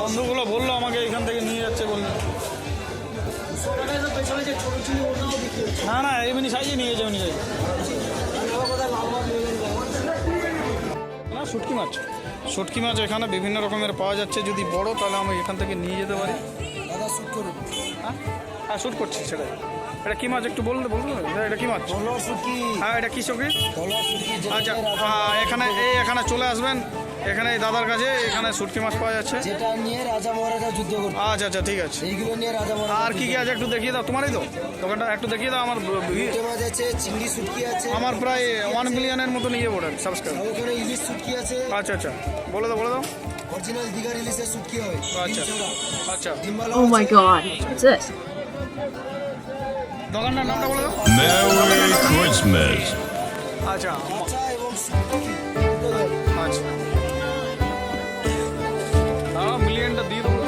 বন্ধুগুলো বললো আমাকে এখান থেকে নিয়ে যাচ্ছে বললো। না না এমনি সাইজে নিয়ে যাও নিয়ে যাই। না শুটকি মাছ, শুটকি মাছ এখানে বিভিন্ন রকমের পাওয়া যাচ্ছে। যদি বড় তাহলে আমি এখান থেকে নিয়ে যেতে পারি। হ্যাঁ হ্যাঁ শ্যুট করছি সেটাই। এটা কী মাছ একটু বলতে এটা কী মাছ? হ্যাঁ এটা কী শুটকি? আচ্ছা এখানে এখানে চলে আসবেন, এখানে এই দাদার কাছে এখানে শুটকি মাছ পাওয়া যাচ্ছে, যেটা নিয়ে রাজা মহারাজা যুদ্ধ করত। আচ্ছা আচ্ছা ঠিক আছে। এইগুলো নিয়ে রাজা মহারাজা। আর কি কি আছে একটু দেখিয়ে দাও, তোমারই তো দোকানটা, একটু দেখিয়ে দাও। আমার মাছ আছে, চিংড়ি শুটকি আছে, আমার প্রায় 1 মিলিয়নের মতো নিয়ে পড়েন সাবস্ক্রাইব। ওখানে ইলিশ শুটকি আছে। আচ্ছা আচ্ছা বলে দাও বলে দাও। অরিজিনাল দিঘার ইলিশের শুটকি হয়। আচ্ছা আচ্ছা Oh my god, what's this? দোকানটার নামটা বলে দাও। Merry Christmas. আচ্ছা কাঁচা এবং শুটকি। আচ্ছা মিলিয়নটা দিয়ে দেবো।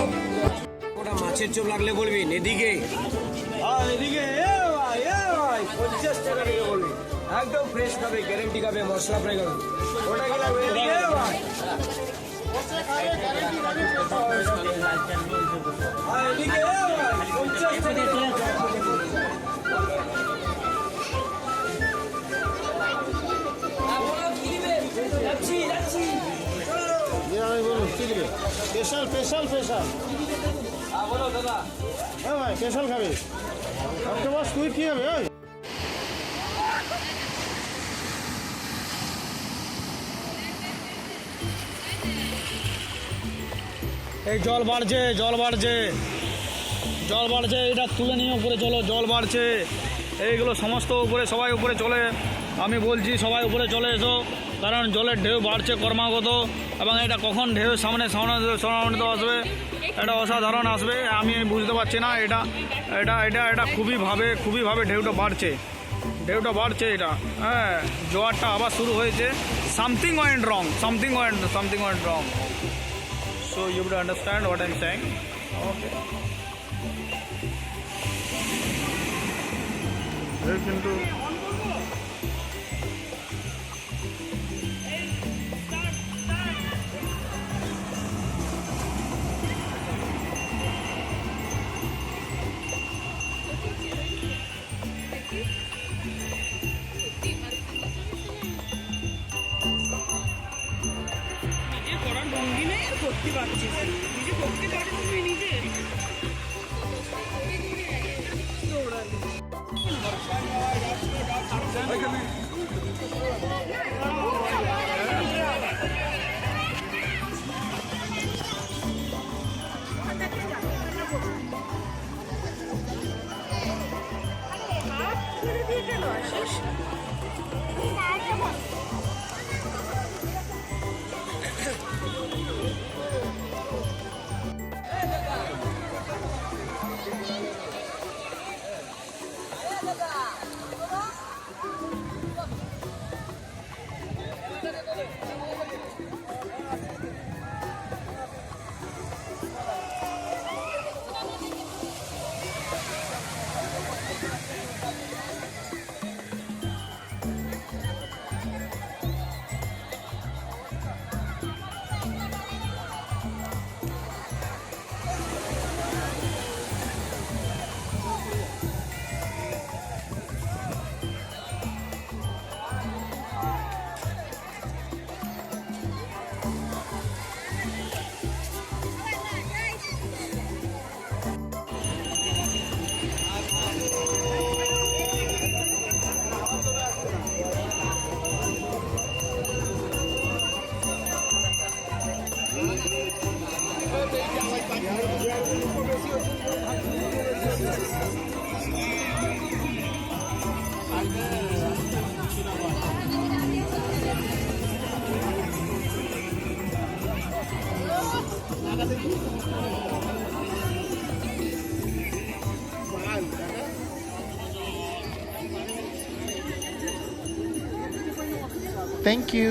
ওটা মাছের চোপ লাগলে বলবি এদিকে। এদিকে ভাই 50 টাকা দিকে বলবি, একদম ফ্রেশ খাবে, গ্যারেন্টি খাবে, মশলা ফ্রাই খাবে। ওটা কি লাগবে এদিকে ভাই? এদিকে ভাই 50 টাকা। স্পেশাল স্পেশাল স্পেশাল বলো দাদা। হ্যাঁ ভাই স্পেশাল খাবে অক্টোপাস। তুই কী হবে ওই? এই জল বাড়ছে জল বাড়ছে জল বাড়ছে, এটা তুলে নিয়ে উপরে চলো। জল বাড়ছে, এইগুলো সমস্ত উপরে, সবাই উপরে চলে। আমি বলছি সবাই উপরে চলে এসো, কারণ জলের ঢেউ বাড়ছে ক্রমাগত। এবং এটা কখন ঢেউ সামনে আসবে, এটা অসাধারণ আসবে, আমি বুঝতে পারছি না। এটা এটা এটা এটা খুবইভাবে ঢেউটা বাড়ছে এটা। হ্যাঁ জোয়ারটা আবার শুরু হয়েছে। Something went wrong, something went wrong. So you would understand what I'm saying. Okay. কিন্তু করতে পারছিস, নিজে করতে পারবো তুই নিজে। Thank you.